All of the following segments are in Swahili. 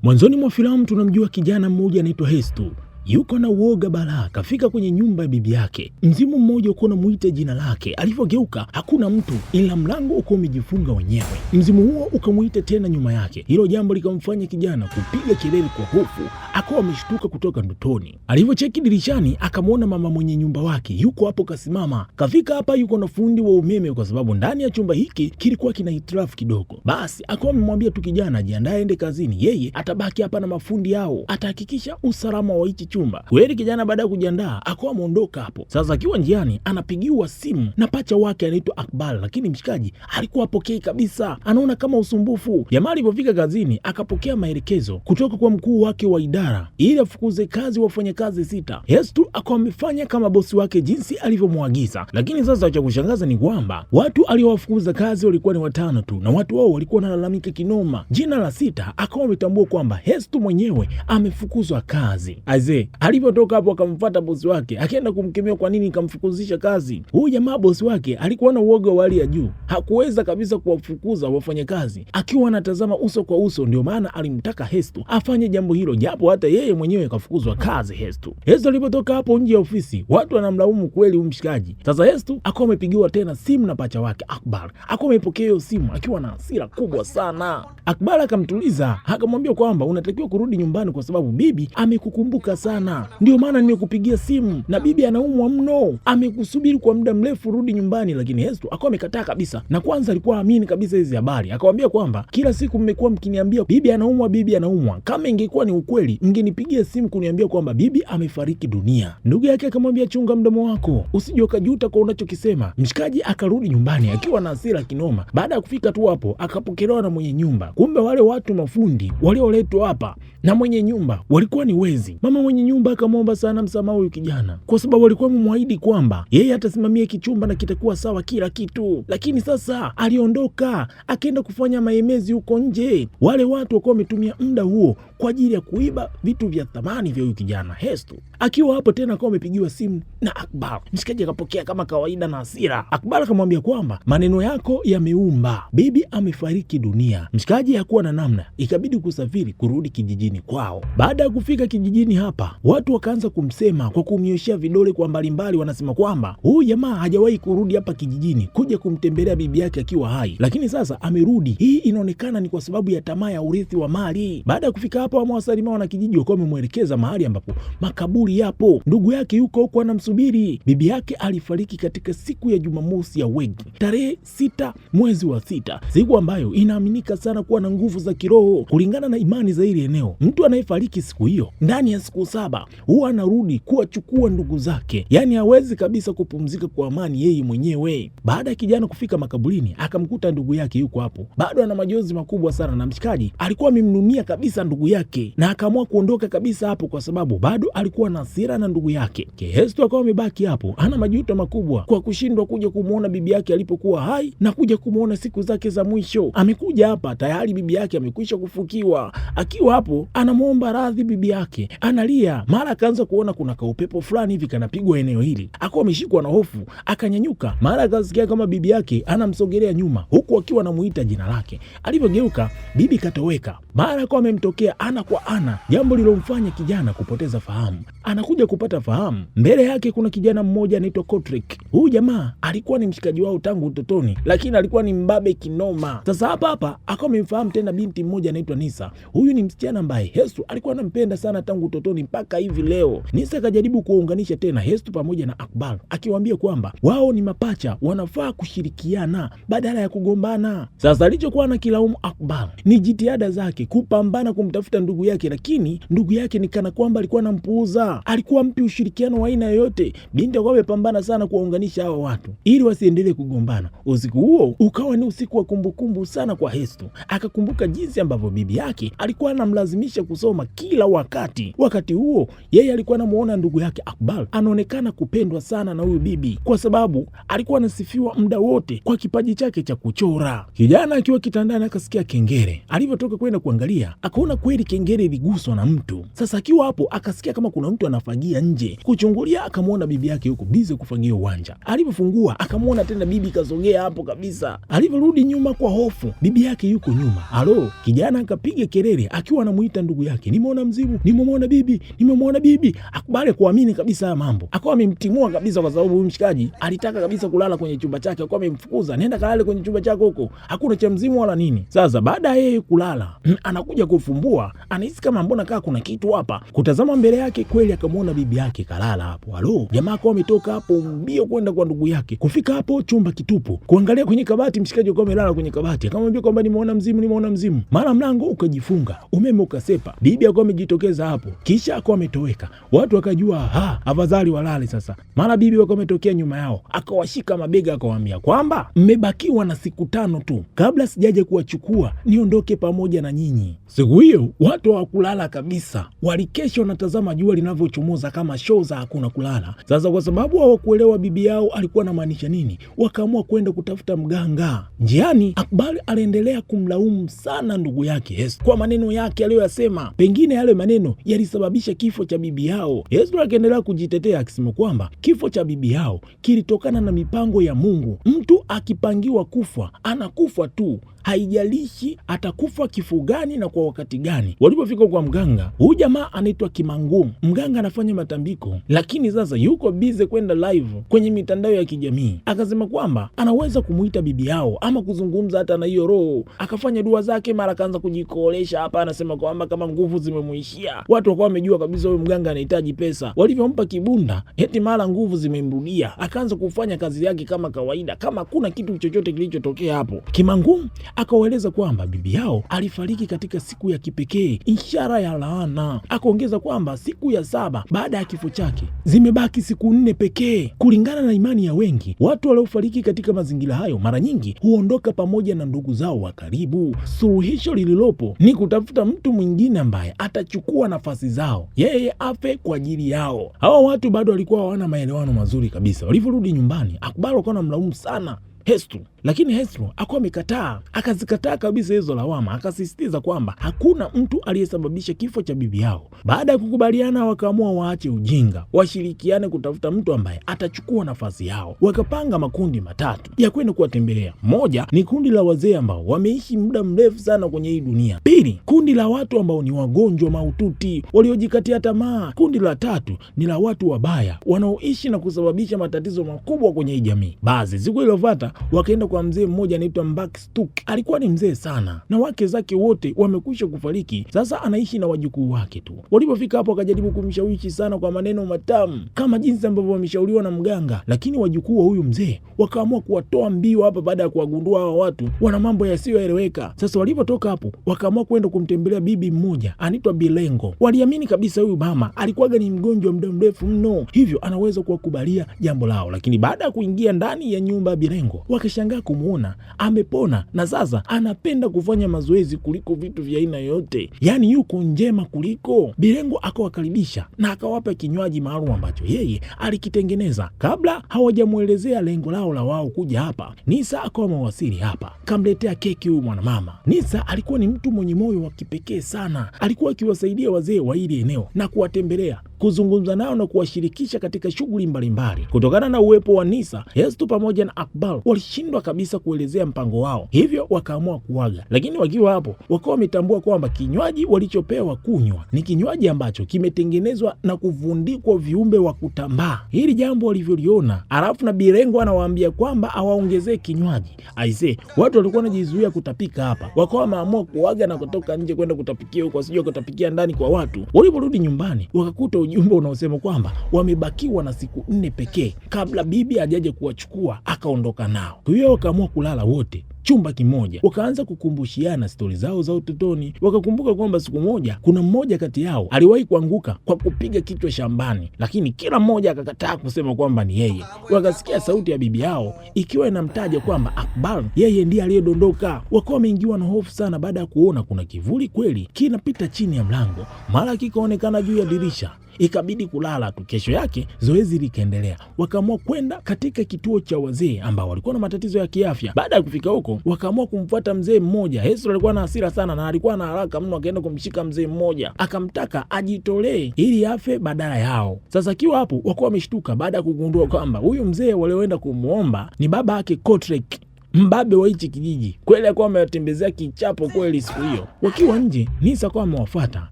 Mwanzoni mwa filamu tunamjua kijana mmoja anaitwa Hestu. Yuko na uoga balaa, kafika kwenye nyumba ya bibi yake. Mzimu mmoja uko unamuita jina lake. Alivyogeuka hakuna mtu, ila mlango uko umejifunga wenyewe. Mzimu huo ukamuita tena nyuma yake. Hilo jambo likamfanya kijana kupiga kelele kwa hofu, akawa ameshtuka kutoka ndotoni. Alivyocheki dirishani akamwona mama mwenye nyumba wake yuko hapo kasimama. Kafika hapa yuko na fundi wa umeme, kwa sababu ndani ya chumba hiki kilikuwa kina hitilafu kidogo. Basi akawa amemwambia tu kijana ajiandae aende kazini, yeye atabaki hapa na mafundi hao, atahakikisha usalama wa hichi chumba. Kweli kijana baada ya kujiandaa akawa ameondoka hapo. Sasa akiwa njiani anapigiwa simu na pacha wake anaitwa Akbar, lakini mshikaji alikuwa apokei kabisa, anaona kama usumbufu. Jamaa alipofika kazini akapokea maelekezo kutoka kwa mkuu wake wa idara ili afukuze kazi wafanyakazi 6. Hestu akawa amefanya kama bosi wake jinsi alivyomwagiza, lakini sasa cha kushangaza ni kwamba watu aliowafukuza kazi walikuwa ni 5 tu, na watu wao walikuwa wanalalamika kinoma. Jina la 6 akawa ametambua kwamba Hestu mwenyewe amefukuzwa kazi. Aisee, alipotoka hapo akamfuata bosi wake, akaenda kumkemea kwa nini kamfukuzisha kazi. Huyu jamaa bosi wake alikuwa na uoga wa hali ya juu, hakuweza kabisa kuwafukuza wafanyakazi akiwa anatazama uso kwa uso. Ndio maana alimtaka Hestu afanye jambo hilo, japo hata yeye mwenyewe kafukuzwa kazi. Hestu alipotoka hapo nje ya ofisi, watu wanamlaumu kweli umshikaji. Sasa Hestu akawa amepigiwa tena simu na pacha wake Akbar, akawa amepokea hiyo simu akiwa na hasira kubwa sana. Akbar akamtuliza, akamwambia kwamba unatakiwa kurudi nyumbani kwa sababu bibi amekukumbuka sana, ndio maana nimekupigia simu, na bibi anaumwa mno, amekusubiri kwa muda mrefu, rudi nyumbani. Lakini Hestu akawa amekataa kabisa, na kwanza alikuwa amini kabisa hizi habari. Akamwambia kwamba kila siku mmekuwa mkiniambia bibi anaumwa, bibi anaumwa. Kama ingekuwa ni ukweli mngenipigia simu kuniambia kwamba bibi amefariki dunia. Ndugu yake akamwambia chunga mdomo wako, usije ukajuta kwa unachokisema. Mshikaji akarudi nyumbani akiwa na hasira kinoma. Baada ya kufika tu hapo akapokelewa na mwenye nyumba. Kumbe wale watu mafundi walioletwa hapa na mwenye nyumba walikuwa ni wezi. Mama mwenye nyumba akamwomba sana msamaha huyu kijana, kwa sababu alikuwa amemwahidi kwamba yeye atasimamia kichumba na kitakuwa sawa kila kitu. Lakini sasa aliondoka akaenda kufanya maemezi huko nje. Wale watu wakawa wametumia muda huo kwa ajili ya kuiba vitu vya thamani vya huyu kijana. Hestu akiwa hapo tena akawa amepigiwa simu na Akbar. Mshikaji akapokea kama kawaida na hasira. Akbar akamwambia kwamba maneno yako yameumba, bibi amefariki dunia. Mshikaji hakuwa na namna, ikabidi kusafiri kurudi kijijini kwao. Baada ya kufika kijijini hapa, watu wakaanza kumsema kwa kumnyoshea vidole kwa mbalimbali. Wanasema kwamba huyu jamaa hajawahi kurudi hapa kijijini kuja kumtembelea bibi yake akiwa hai, lakini sasa amerudi. Hii inaonekana ni kwa sababu ya tamaa ya urithi wa mali. Baada ya kufika hapo, wamewasalimia wanakijiji, wakawa wamemwelekeza mahali ambapo makaburi yapo. Ndugu yake yuko huko anamsubiri. Bibi yake alifariki katika siku ya Jumamosi ya wiki, tarehe 6 mwezi wa 6, siku ambayo inaaminika sana kuwa na nguvu za kiroho. Kulingana na imani za hili eneo, mtu anayefariki siku hiyo ndani ya siku 7 huwa anarudi kuwachukua ndugu zake, yaani hawezi kabisa kupumzika kwa amani yeye mwenyewe. Baada ya kijana kufika makaburini, akamkuta ndugu yake yuko hapo, bado ana majonzi makubwa sana, na mshikaji alikuwa amemnunia kabisa ndugu yake, na akaamua kuondoka kabisa hapo kwa sababu bado alikuwa na hasira na ndugu yake. Hestu akawa amebaki hapo, ana majuto makubwa kwa kushindwa kuja kumuona bibi yake alipokuwa hai na kuja kumuona siku zake za mwisho. Amekuja hapa tayari bibi yake amekwisha kufukiwa. Akiwa hapo anamuomba radhi bibi yake, analia. Mara akaanza kuona kuna kaupepo fulani hivi kanapigwa eneo hili, akawa ameshikwa na hofu, akanyanyuka. Mara akasikia kama bibi yake anamsogelea nyuma, huku akiwa anamuita jina lake. Alivyogeuka bibi katoweka. Mara akawa amemtokea ana kwa ana, jambo lilomfanya kijana kupoteza fahamu. Anakuja kupata fahamu, mbele yake kuna kijana mmoja anaitwa Kotrick. Huyu jamaa alikuwa ni mshikaji wao tangu utotoni, lakini alikuwa ni mbabe kinoma. Sasa hapa akawa amemfahamu tena binti mmoja anaitwa Nisa. Huyu ni msichana ambaye Hestu alikuwa anampenda sana tangu utotoni mpaka hivi leo. Nisa akajaribu kuwaunganisha tena Hestu pamoja na Akbar, akiwaambia kwamba wao ni mapacha, wanafaa kushirikiana badala ya kugombana. Sasa alichokuwa anakilaumu Akbar ni jitihada zake kupambana kumtafuta ndugu yake, lakini ndugu yake ni kana kwamba alikuwa anampuuza, alikuwa mpi ushirikiano wa aina yoyote. Binti akawa amepambana sana kuwaunganisha hao watu ili wasiendelee kugombana. Usiku huo ukawa ni usiku wa kumbukumbu sana kwa Hestu. Akakumbuka jinsi ambavyo bibi yake alikuwa anamlazimisha kusoma kila wakati. Wakati huo huo yeye alikuwa anamuona ndugu yake Akbar anaonekana kupendwa sana na huyu bibi, kwa sababu alikuwa anasifiwa muda wote kwa kipaji chake cha kuchora. Kijana akiwa kitandani akasikia kengele. Alivyotoka kwenda kuangalia, akaona kweli kengele iliguswa na mtu. Sasa akiwa hapo akasikia kama kuna mtu anafagia nje. Kuchungulia akamuona bibi yake yuko bize kufagia uwanja. Alivyofungua akamuona tena bibi kasogea hapo kabisa. Alivyorudi nyuma kwa hofu, bibi yake yuko nyuma. Halo, kijana akapiga kelele akiwa anamuita ndugu yake, nimeona mzimu, nimemwona bibi, nimemwona bibi. Akubali kuamini kabisa haya mambo. Akawa amemtimua kabisa, kwa sababu huyu mshikaji alitaka kabisa kulala kwenye chumba chake. Akawa amemfukuza, nenda kalale kwenye chumba chako huko, hakuna cha mzimu wala nini. Sasa baada ya yeye kulala, anakuja kufumbua, anahisi kama mbona kaa kuna kitu hapa. Kutazama mbele yake, kweli akamwona bibi yake kalala hapo. Halo, jamaa akawa ametoka hapo mbio kwenda kwa ndugu yake. Kufika hapo chumba kitupu, kuangalia kwenye kabati, mshikaji akawa amelala kwenye kabati. Akamwambia kwamba nimeona mzimu, nimeona mzimu. Mara mlango ukajifunga, umeme ukasepa, bibi akawa amejitokeza hapo, kisha akawa ametoweka. Watu wakajua afadhali walale sasa. Mara bibi akawa ametokea nyuma yao, akawashika mabega, akawaambia kwamba mmebakiwa na siku 5 tu kabla sijaje kuwachukua niondoke pamoja na nyinyi. Siku hiyo watu hawakulala kabisa, walikesha wanatazama jua linavyochomoza kama show za hakuna kulala. Sasa kwa sababu hawakuelewa bibi yao alikuwa anamaanisha nini, wakaamua kwenda kutafuta mganga. Njiani Akbar aliendelea kumlaumu sana ndugu yake Esther kwa maneno yake aliyoyasema. Pengine yale maneno yalisababisha kifo cha bibi yao. Esther akaendelea kujitetea akisema kwamba kifo cha bibi yao kilitokana na mipango ya Mungu. Mtu akipangiwa kufa anakufa tu, haijalishi atakufa kifo gani na kwa wakati gani. Walipofika kwa mganga, huyu jamaa anaitwa Kimangum. Mganga anafanya matambiko, lakini sasa yuko bize kwenda live kwenye mitandao ya kijamii. Akasema kwamba anaweza kumuita bibi yao ama kuzungumza hata na hiyo roho. Akafanya dua zake, mara akaanza kujikolesha hapa, anasema kwamba kama nguvu zimemuishia. Watu wakawa wamejua kabisa huyu mganga anahitaji pesa. Walivyompa kibunda, eti mara nguvu zimemrudia, akaanza kufanya kazi yake kama kawaida, kama kuna kitu chochote kilichotokea hapo. Kimangum akawaeleza kwamba bibi yao alifariki katika siku ya kipekee, ishara ya laana. Akaongeza kwamba siku ya 7 baada ya kifo chake zimebaki siku 4 pekee. Kulingana na imani ya wengi, watu waliofariki katika mazingira hayo mara nyingi huondoka pamoja na ndugu zao wa karibu. Suluhisho lililopo ni kutafuta mtu mwingine ambaye atachukua nafasi zao, yeye afe kwa ajili yao. Hawa watu bado walikuwa hawana maelewano mazuri kabisa. Walivyorudi nyumbani, Akbar alikuwa anamlaumu sana Esther, lakini Esther akawa amekataa, akazikataa kabisa hizo lawama. Akasisitiza kwamba hakuna mtu aliyesababisha kifo cha bibi yao. Baada ya kukubaliana, wakaamua waache ujinga, washirikiane kutafuta mtu ambaye atachukua nafasi yao. Wakapanga makundi matatu ya kwenda kuwatembelea. Moja ni kundi la wazee ambao wameishi muda mrefu sana kwenye hii dunia. Pili, kundi la watu ambao ni wagonjwa mahututi waliojikatia tamaa. Kundi la tatu ni la watu wabaya wanaoishi na kusababisha matatizo makubwa kwenye hii jamii. Basi siku iliyofuata wakaenda kwa mzee mmoja anaitwa Mbakistuk. Alikuwa ni mzee sana na wake zake wote wamekwisha kufariki. Sasa anaishi na wajukuu wake tu. Walipofika hapo, akajaribu kumshawishi sana kwa maneno matamu kama jinsi ambavyo wameshauriwa na mganga, lakini wajukuu wa huyu mzee wakaamua kuwatoa mbio hapa baada ya kuwagundua hawa watu wana mambo yasiyoeleweka. Sasa walipotoka hapo, wakaamua kwenda kumtembelea bibi mmoja anaitwa Bilengo. Waliamini kabisa huyu mama alikuwaga ni mgonjwa muda mrefu mno, hivyo anaweza kuwakubalia jambo lao. Lakini baada ya kuingia ndani ya nyumba ya Bilengo, wakashangaa kumuona amepona na sasa anapenda kufanya mazoezi kuliko vitu vya aina yote, yaani yuko njema kuliko. Bilengo akawakaribisha na akawapa kinywaji maalum ambacho yeye alikitengeneza. Kabla hawajamuelezea lengo lao la wao kuja hapa, Nisa akawa mawasili hapa, kamletea keki huyu mwanamama. Nisa alikuwa ni mtu mwenye moyo wa kipekee sana. Alikuwa akiwasaidia wazee wa hili eneo na kuwatembelea, kuzungumza nao na kuwashirikisha katika shughuli mbalimbali. Kutokana na uwepo wa Nisa, Esther pamoja na Akbar walishindwa kabisa kuelezea mpango wao, hivyo wakaamua kuaga. Lakini wakiwa hapo, wakawa wametambua kwamba kinywaji walichopewa kunywa ni kinywaji ambacho kimetengenezwa na kuvundikwa viumbe wa kutambaa. Hili jambo walivyoliona, alafu na Bilengo anawaambia kwamba awaongezee kinywaji. Aise, watu walikuwa wanajizuia kutapika hapa, wakawa wameamua kuaga na kutoka nje kwenda kutapikia huko, wasije kutapikia ndani kwa watu. Waliporudi nyumbani, wakakuta ujumbe unaosema kwamba wamebakiwa na siku 4 pekee kabla bibi ajaje kuwachukua akaondoka nao. Kwa hiyo wakaamua kulala wote chumba kimoja, wakaanza kukumbushiana stori zao za utotoni. Wakakumbuka kwamba siku moja kuna mmoja kati yao aliwahi kuanguka kwa kupiga kichwa shambani, lakini kila mmoja akakataa kusema kwamba ni yeye. Wakasikia sauti ya bibi yao ikiwa inamtaja kwamba Akbar yeye ndiye aliyedondoka. Wakawa wameingiwa na hofu sana baada ya kuona kuna kivuli kweli kinapita chini ya mlango, mara kikaonekana juu ya dirisha. Ikabidi kulala tu. Kesho yake zoezi likaendelea. Wakaamua kwenda katika kituo cha wazee ambao walikuwa na matatizo ya kiafya. Baada ya kufika huko, wakaamua kumfuata mzee mmoja. Hesro alikuwa na hasira sana na alikuwa na haraka mno, akaenda kumshika mzee mmoja, akamtaka ajitolee ili afe badala yao. Sasa akiwa hapo, wakawa wameshtuka baada ya kugundua kwamba huyu mzee walioenda kumuomba ni baba yake Kotrek, mbabe wa hichi kijiji. Kweli alikuwa amewatembezea kichapo kweli siku hiyo. Wakiwa nje, Nisa kwa amewafuata.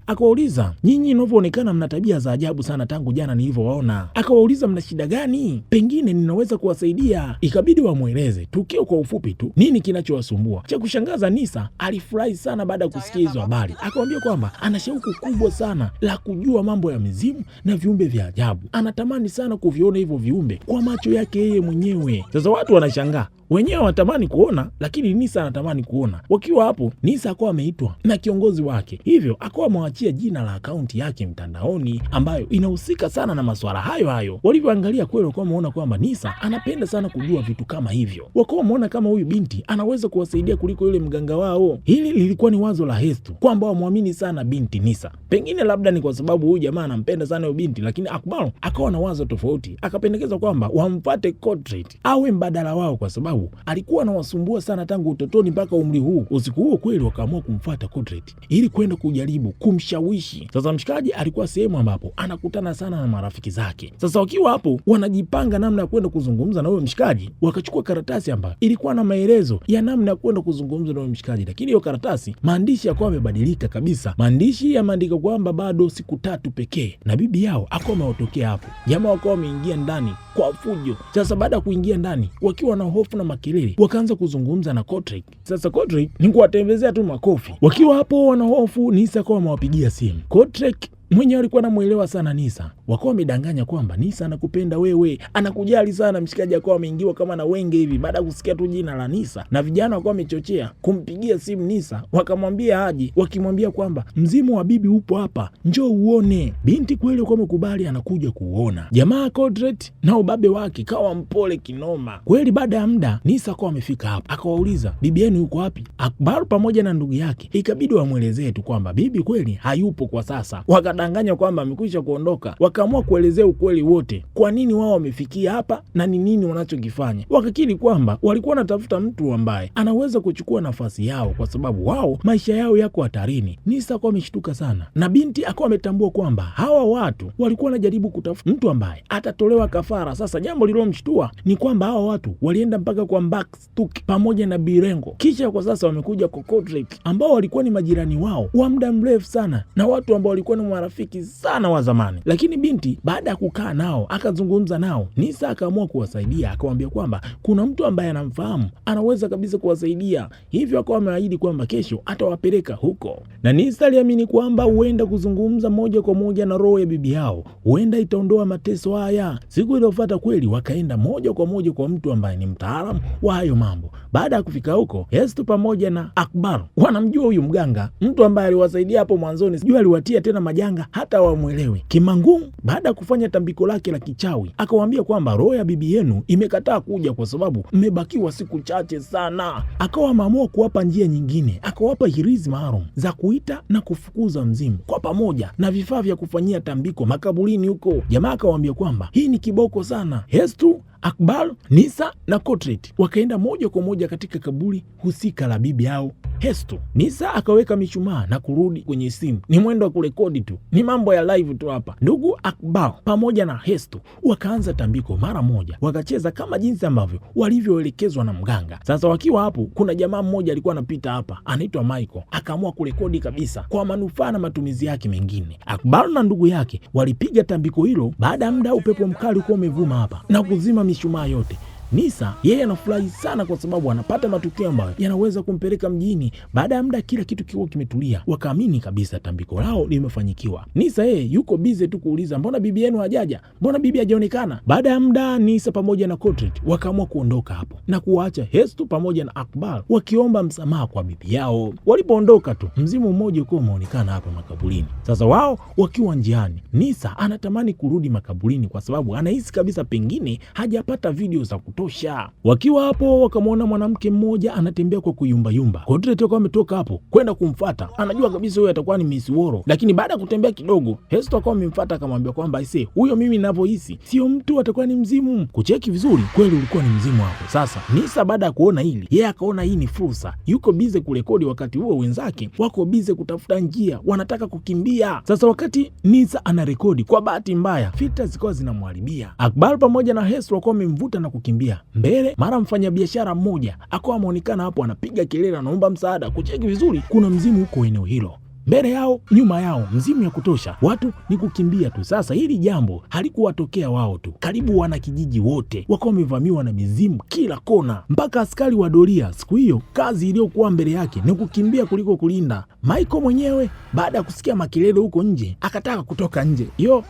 Akawauliza, nyinyi inavyoonekana mna tabia za ajabu sana tangu jana nilivyowaona. Akawauliza, mna shida gani? Pengine ninaweza kuwasaidia. Ikabidi wamweleze tukio kwa ufupi tu, nini kinachowasumbua. Cha kushangaza, Nisa alifurahi sana baada ya kusikia hizo habari. Akamwambia kwamba ana shauku kubwa sana la kujua mambo ya mizimu na viumbe vya ajabu. Anatamani sana kuviona hivyo viumbe kwa macho yake yeye mwenyewe. Sasa watu wanashangaa, wenyewe wanatamani kuona, lakini Nisa anatamani kuona. Wakiwa hapo, Nisa akawa ameitwa na kiongozi wake, hivyo akawa amewachia jina la akaunti yake mtandaoni ambayo inahusika sana na masuala hayo hayo. Walivyoangalia kweli, wakawa wameona kwamba Nisa anapenda sana kujua vitu kama hivyo. Wakawa wameona kama huyu binti anaweza kuwasaidia kuliko yule mganga wao. Hili lilikuwa ni wazo la Hestu kwamba wamwamini sana binti Nisa. Pengine labda ni kwa sababu huyu jamaa anampenda sana huyo binti, lakini Akbar akawa na wazo tofauti. Akapendekeza kwamba wampate Kotrek awe mbadala wao kwa sababu alikuwa anawasumbua sana tangu utotoni mpaka umri huu. Usiku huo kweli wakaamua kumfuata Kotrek ili kwenda kujaribu kumshawishi. Sasa mshikaji alikuwa sehemu ambapo anakutana sana na marafiki zake. Sasa wakiwa hapo wanajipanga namna ya kwenda kuzungumza na huyo mshikaji, wakachukua karatasi ambayo ilikuwa na maelezo ya namna ya kwenda kuzungumza na huyo mshikaji, lakini hiyo karatasi maandishi yakawa yamebadilika kabisa. Maandishi yameandika kwamba bado siku 3 pekee na bibi yao akawa amewatokea hapo. Jamaa wakawa wameingia ndani kwa fujo. Sasa baada ya kuingia ndani wakiwa na hofu na makelele, wakaanza kuzungumza na Kotrek. Sasa Kotrek ni kuwatembezea tu makofi. Wakiwa hapo wana hofu, Nisa akawa amewapigia simu. Kotrek mwenye alikuwa anamuelewa sana Nisa. Wakawa wamedanganya kwamba Nisa anakupenda wewe, anakujali sana. Mshikaji akawa ameingiwa kama na wenge hivi baada ya kusikia tu jina la Nisa, na vijana wakawa wamechochea kumpigia simu Nisa, wakamwambia aje, wakimwambia kwamba mzimu wa bibi upo hapa, njoo uone. Binti kweli alikuwa amekubali, anakuja kuona. Jamaa Kotrek na ubabe wake kawa mpole kinoma kweli. Baada ya muda Nisa akawa amefika hapo, akawauliza bibi yenu yuko wapi? Akbar pamoja na ndugu yake ikabidi wamwelezee tu kwamba bibi kweli hayupo kwa sasa. Danganya kwamba amekwisha kuondoka. Wakaamua kuelezea ukweli wote, kwa nini wao wamefikia hapa na ni nini wanachokifanya. Wakakiri kwamba walikuwa wanatafuta mtu ambaye anaweza kuchukua nafasi yao kwa sababu wao maisha yao yako hatarini. Nisa akawa ameshtuka sana, na binti akawa ametambua kwamba hawa watu walikuwa wanajaribu kutafuta mtu ambaye atatolewa kafara. Sasa jambo lililomshtua ni kwamba hawa watu walienda mpaka kwa Bakstuk pamoja na Birengo, kisha kwa sasa wamekuja kwa Kotrek ambao walikuwa ni majirani wao wa muda mrefu sana na watu ambao walikuwa ni marafiki sana wa zamani. Lakini binti baada ya kukaa nao akazungumza nao, Nisa akaamua kuwasaidia. Akamwambia kwamba kuna mtu ambaye anamfahamu anaweza kabisa kuwasaidia, hivyo akawa ameahidi kwamba kesho atawapeleka huko. Na Nisa aliamini kwamba huenda kuzungumza moja kwa moja na roho ya bibi yao huenda itaondoa mateso haya. Siku iliyofuata kweli wakaenda moja kwa moja kwa mtu ambaye ni mtaalamu wa hayo mambo. Baada ya kufika huko, Hestu pamoja na Akbar wanamjua huyu mganga, mtu ambaye aliwasaidia hapo mwanzoni, sijui aliwatia tena majanga hata wamwelewe. Kimangu baada ya kufanya tambiko lake la kichawi akawaambia kwamba roho ya bibi yenu imekataa kuja kwa sababu mmebakiwa siku chache sana. Akawa ameamua kuwapa njia nyingine, akawapa hirizi maalum za kuita na kufukuza mzimu kwa pamoja na vifaa vya kufanyia tambiko makaburini huko. Jamaa akawaambia kwamba hii ni kiboko sana. Hestu, Akbar, Nisa na Kotrek wakaenda moja kwa moja katika kaburi husika la bibi yao Hestu. Nisa akaweka mishumaa na kurudi kwenye simu. Ni mwendo wa kurekodi tu, ni mambo ya live tu hapa. Ndugu Akbar pamoja na Hestu wakaanza tambiko mara moja, wakacheza kama jinsi ambavyo walivyoelekezwa na mganga. Sasa wakiwa hapo, kuna jamaa mmoja alikuwa anapita hapa anaitwa Michael, akaamua kurekodi kabisa kwa manufaa na matumizi yake mengine. Akbar na ndugu yake walipiga tambiko hilo. Baada ya muda upepo mkali ulikuwa umevuma hapa na kuzima mishumaa yote. Nisa yeye anafurahi sana kwa sababu anapata matukio ambayo yanaweza kumpeleka mjini. Baada ya muda kila kitu kiwa kimetulia, wakaamini kabisa tambiko lao limefanyikiwa. Nisa yeye yuko bize tu kuuliza mbona bibi yenu hajaja? Mbona bibi hajaonekana? Baada ya muda Nisa pamoja na Kodrat wakaamua kuondoka hapo na kuacha Hestu pamoja na Akbar wakiomba msamaha kwa bibi yao. Walipoondoka tu mzimu mmoja uko umeonekana hapa makaburini. Sasa wao wakiwa njiani, Nisa anatamani kurudi makaburini kwa sababu anahisi kabisa pengine hajapata video za kutosha. Wakiwa hapo wakamwona mwanamke mmoja anatembea kwa kuyumbayumba. Kodrat akawa ametoka hapo kwenda kumfuata. Anajua kabisa huyo atakuwa ni Miss Woro, lakini baada ya kutembea kidogo Hestu akawa amemfuata akamwambia kwamba aisee, huyo mimi ninavyohisi sio mtu, atakuwa ni mzimu. Kucheki vizuri kweli ulikuwa ni mzimu hapo. Sasa Nisa baada ya kuona hili, yeye akaona hii ni fursa. Yuko bize kurekodi, wakati huo wenzake wako bize kutafuta njia, wanataka kukimbia. Sasa wakati Nisa anarekodi, kwa bahati mbaya filter zikawa zinamharibia. Akbar pamoja na Hestu wakawa wamemvuta na kukimbia mbele. Mara mfanyabiashara mmoja akawa ameonekana hapo anapiga kelele, anaomba msaada. Kucheki vizuri kuna mzimu huko eneo hilo, mbele yao nyuma yao, mzimu ya kutosha, watu ni kukimbia tu. Sasa hili jambo halikuwatokea wao tu, karibu wanakijiji wote wakawa wamevamiwa na mizimu kila kona, mpaka askari wa doria siku hiyo kazi iliyokuwa mbele yake ni kukimbia kuliko kulinda. Michael mwenyewe baada ya kusikia makelele huko nje akataka kutoka nje.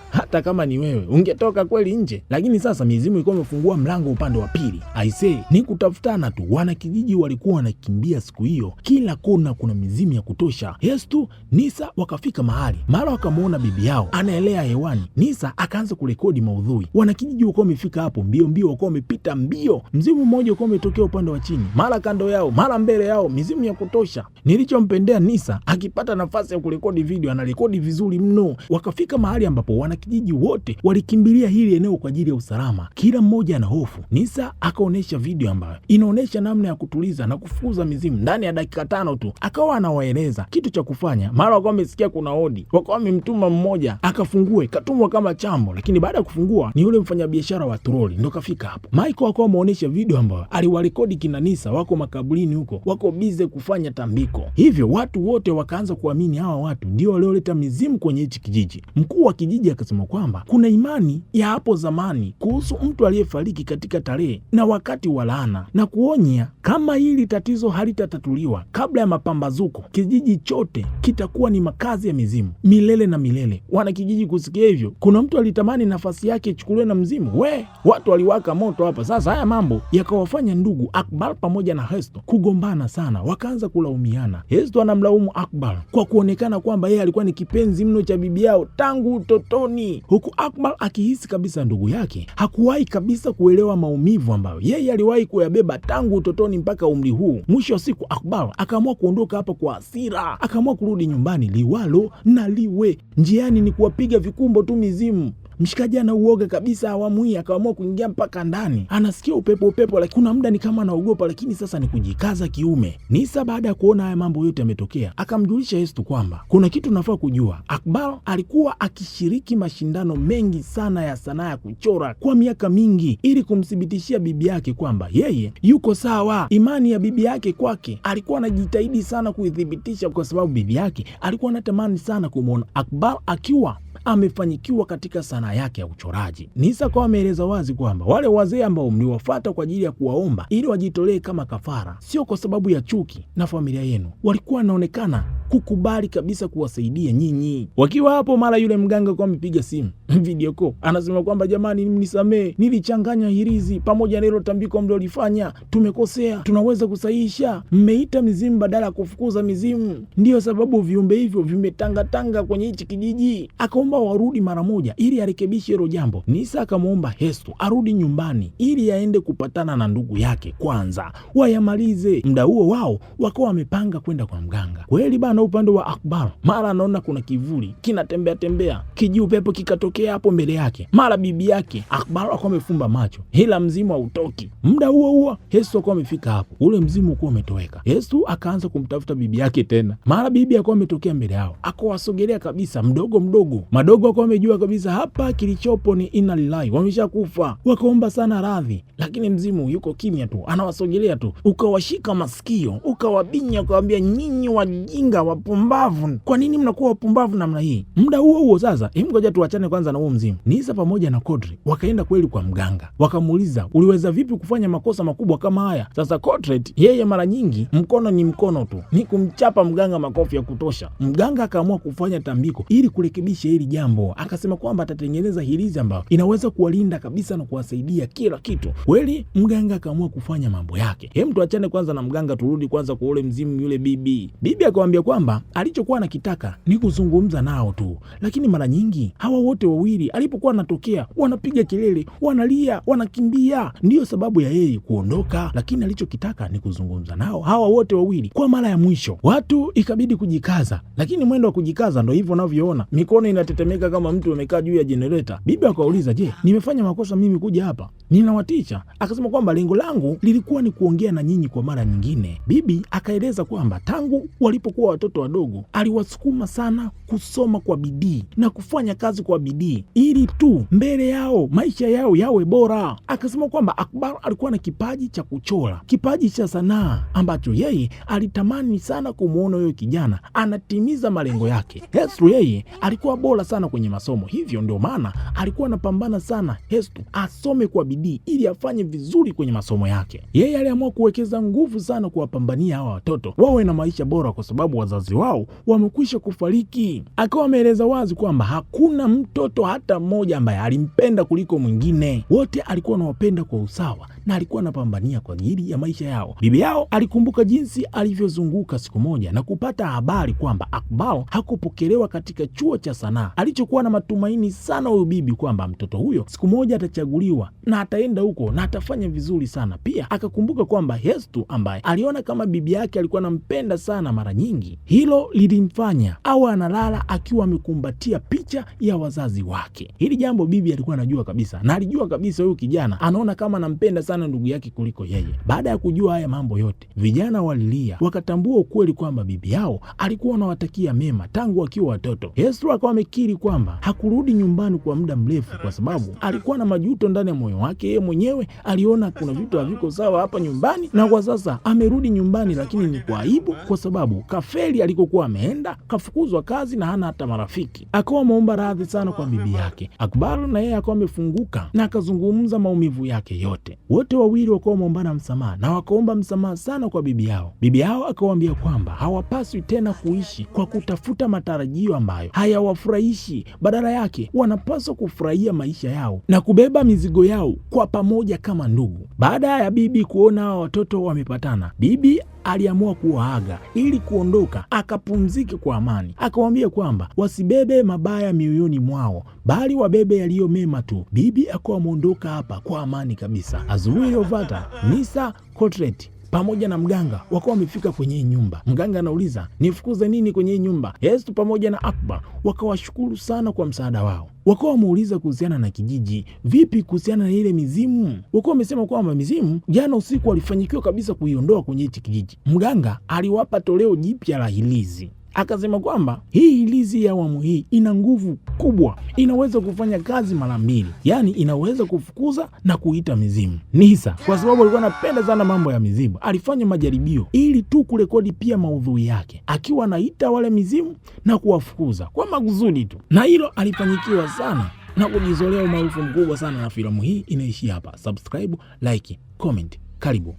Hata kama ni wewe ungetoka kweli nje, lakini sasa mizimu ilikuwa imefungua mlango upande wa pili. Aisee, ni kutafutana tu. Wanakijiji walikuwa wanakimbia siku hiyo, kila kona kuna mizimu ya kutosha. Hestu Nisa wakafika mahali, mara wakamwona bibi yao anaelea hewani. Nisa akaanza kurekodi maudhui. Wanakijiji walikuwa wamefika hapo mbio mbio, walikuwa wamepita mbio. Mzimu mmoja ulikuwa umetokea upande wa chini, mara kando yao, mara mbele yao, mizimu ya kutosha. Nilichompendea Nisa, akipata nafasi ya kurekodi video anarekodi vizuri mno. Wakafika mahali ambapo wanakijiji wote walikimbilia hili eneo kwa ajili ya usalama, kila mmoja ana hofu. Nisa akaonesha video ambayo inaonesha namna ya kutuliza na kufukuza mizimu. Ndani ya dakika 5 tu akawa anawaeleza kitu cha kufanya. Mara wakawa wamesikia kuna hodi, wakawa wamemtuma mmoja akafungue, katumwa kama chambo, lakini baada ya kufungua ni yule mfanyabiashara wa troli ndo kafika hapo. Michael akawa ameonesha video ambayo aliwarekodi kina Nisa wako makaburini huko, wako bize kufanya tambiko. Hivyo watu wote wakaanza kuamini hawa watu ndio walioleta mizimu kwenye hichi kijiji. Mkuu wa kijiji akasema kwamba kuna imani ya hapo zamani kuhusu mtu aliyefariki katika tarehe na wakati wa laana, na kuonya kama hili tatizo halitatatuliwa kabla ya mapambazuko, kijiji chote kitakuwa ni makazi ya mizimu milele na milele. Wana kijiji kusikia hivyo, kuna mtu alitamani nafasi yake ichukuliwe na mzimu. Watu waliwaka moto hapa. Sasa haya mambo yakawafanya ndugu Akbar pamoja na Hestu kugombana sana, wakaanza kulaumiana. Hestu anamlaumu Akbar kwa kuonekana kwamba yeye alikuwa ni kipenzi mno cha bibi yao tangu utotoni, huku Akbar akihisi kabisa ndugu yake hakuwahi kabisa kuelewa maumivu ambayo yeye aliwahi kuyabeba tangu utotoni mpaka umri huu. Mwisho wa siku Akbar akaamua kuondoka hapa kwa hasira, akaamua kurudi nyumbani liwalo na liwe. Njiani ni kuwapiga vikumbo tu mizimu. Mshikaji ana uoga kabisa awamu hii, akaamua kuingia mpaka ndani. Anasikia upepo, lakini kuna muda ni kama anaogopa, lakini sasa ni kujikaza kiume. Nisa baada ya kuona haya mambo yote yametokea, akamjulisha Hestu kwamba kuna kitu nafaa kujua. Akbar alikuwa akishiriki mashindano mengi sana ya sanaa ya kuchora kwa miaka mingi, ili kumthibitishia bibi yake kwamba yeye yuko sawa. Imani ya bibi yake kwake alikuwa anajitahidi sana kuithibitisha, kwa sababu bibi yake alikuwa anatamani sana kumwona Akbar akiwa amefanyikiwa katika sanaa yake ya uchoraji. Nisa kwa ameeleza wazi kwamba wale wazee ambao mliwafuata kwa ajili ya kuwaomba ili wajitolee kama kafara, sio kwa sababu ya chuki na familia yenu, walikuwa wanaonekana kukubali kabisa kuwasaidia nyinyi. Wakiwa hapo, mara yule mganga kwa amepiga simu video call, anasema kwamba jamani, mnisamee, nilichanganya hirizi pamoja na hilo tambiko mlilofanya, tumekosea, tunaweza kusahihisha. Mmeita mizimu badala ya kufukuza mizimu, ndio sababu viumbe hivyo vimetangatanga kwenye hichi kijiji. Akaomba warudi mara moja ili arekebishe hilo jambo. Nisa akamwomba Hestu arudi nyumbani ili aende kupatana na ndugu yake kwanza wayamalize. Muda huo wao wakawa wamepanga kwenda kwa mganga. Kweli bana, upande wa Akbar mara anaona kuna kivuli kinatembea, kiji upepo kikatokea hapo mbele yake. Mara bibi yake Akbar akawa amefumba macho, ila mzimu hautoki. Muda huo Hestu akawa amefika hapo, ule mzimu uko umetoweka. Hestu akaanza kumtafuta bibi yake tena, mara bibi akawa ametokea mbele yao, akawasogelea kabisa mdogo. Madogo akawa amejua kabisa hapa kilichopo ni inna lillahi, wameshakufa. Wakaomba sana radhi, lakini mzimu yuko kimya tu, anawasogelea tu. Ukawashika masikio, ukawabinya, ukawaambia nyinyi wajinga wapumbavu, kwa nini mnakuwa wapumbavu namna hii? Muda huo sasa, ngoja tuachane kwanza kwanza na huo mzimu. Nisa pamoja na Kodri wakaenda kweli kwa mganga, wakamuuliza uliweza vipi kufanya makosa makubwa kama haya? Sasa Kodret yeye mara nyingi mkono ni mkono tu, ni kumchapa mganga makofi ya kutosha. Mganga akaamua kufanya tambiko ili kurekebisha hili jambo, akasema kwamba atatengeneza hirizi ambayo inaweza kuwalinda kabisa na kuwasaidia kila kitu. Kweli mganga akaamua kufanya mambo yake. Hem, tuachane kwanza na mganga, turudi kwanza kwa ule mzimu yule bibi. Bibi akamwambia kwamba alichokuwa anakitaka ni kuzungumza nao tu, lakini mara nyingi hawa wote wawili alipokuwa anatokea wanapiga kelele, wanalia, wanakimbia. Ndiyo sababu ya yeye kuondoka, lakini alichokitaka ni kuzungumza nao hawa wote wawili kwa mara ya mwisho. Watu ikabidi kujikaza, lakini mwendo wa kujikaza ndo hivyo unavyoona, mikono inatetemeka kama mtu amekaa juu ya generator. Bibi akauliza, je, nimefanya makosa mimi kuja hapa? Ninawatisha? Akasema kwamba lengo langu lilikuwa ni kuongea na nyinyi kwa mara nyingine. Bibi akaeleza kwamba tangu walipokuwa watoto wadogo aliwasukuma sana kusoma kwa bidii na kufanya kazi kwa bidii ili tu mbele yao maisha yao yawe bora. Akasema kwamba Akbar alikuwa na kipaji cha kuchora, kipaji cha sanaa ambacho yeye alitamani sana kumuona huyo kijana anatimiza malengo yake. Hestu yeye alikuwa bora sana kwenye masomo, hivyo ndio maana alikuwa anapambana sana Hestu asome kwa bidii ili afanye vizuri kwenye masomo yake. Yeye aliamua kuwekeza nguvu sana kuwapambania hawa watoto wawe na maisha bora kwa sababu wazazi wao wamekwisha kufariki. Akawa ameeleza wazi kwamba hakuna mtoto hata mmoja ambaye alimpenda kuliko mwingine, wote alikuwa anawapenda kwa usawa na alikuwa anapambania kwa ajili ya maisha yao. Bibi yao alikumbuka jinsi alivyozunguka siku moja na kupata habari kwamba Akbar hakupokelewa katika chuo cha sanaa. Alichokuwa na matumaini sana huyu bibi kwamba mtoto huyo siku moja atachaguliwa na ataenda huko na atafanya vizuri sana. Pia akakumbuka kwamba Hestu ambaye aliona kama bibi yake alikuwa anampenda sana, mara nyingi hilo lilimfanya awe analala akiwa amekumbatia picha ya wazazi wake. Hili jambo bibi alikuwa anajua kabisa, na alijua kabisa huyu kijana anaona kama anampenda sana ndugu yake kuliko yeye. Baada ya kujua haya mambo yote, vijana walilia, wakatambua ukweli kwamba bibi yao alikuwa anawatakia mema tangu wakiwa watoto. Hestu akawa amekiri kwamba hakurudi nyumbani kwa muda mrefu kwa sababu alikuwa na majuto ndani ya moyo wake. Yeye mwenyewe aliona kuna vitu haviko sawa hapa nyumbani, na kwa sasa amerudi nyumbani, lakini ni kwa aibu kwa sababu kafeli alikokuwa ameenda, kafukuzwa kazi na hana hata marafiki. Akawa ameomba radhi sana kwa bibi yake. Akbar na yeye akawa amefunguka na akazungumza maumivu yake yote. Wote wawili wakawa wameombana msamaha na wakaomba msamaha sana kwa bibi yao. Bibi yao akawaambia kwamba hawapaswi tena kuishi kwa kutafuta matarajio ambayo hayawafurahishi, badala yake wanapaswa kufurahia maisha yao na kubeba mizigo yao kwa pamoja kama ndugu. Baada ya bibi kuona hawa watoto wamepatana, bibi aliamua kuwaaga ili kuondoka akapumzike kwa amani. Akamwambia kwamba wasibebe mabaya mioyoni mwao, bali wabebe yaliyo mema tu. Bibi akawa ameondoka hapa kwa amani kabisa. Asubuhi iliyofuata, Nisa, Kodret pamoja na mganga wakawa wamefika kwenye nyumba. Mganga anauliza, nifukuze nini kwenye nyumba? Hestu pamoja na Akbar wakawashukuru sana kwa msaada wao. Wakawa wameuliza kuhusiana na kijiji, vipi kuhusiana na ile mizimu? Wakawa wamesema kwamba mizimu jana usiku walifanyikiwa kabisa kuiondoa kwenye hichi kijiji. Mganga aliwapa toleo jipya la hilizi. Akasema kwamba hii hilizi ya awamu hii ina nguvu kubwa, inaweza kufanya kazi mara mbili, yaani inaweza kufukuza na kuita mizimu. Nisa kwa sababu alikuwa anapenda sana mambo ya mizimu, alifanya majaribio ili tu kurekodi pia maudhui yake akiwa anaita wale mizimu na kuwafukuza kwa makusudi tu, na hilo alifanyikiwa sana na kujizolea umaarufu mkubwa sana. Na filamu hii inaishia hapa. Subscribe, like, comment. Karibu.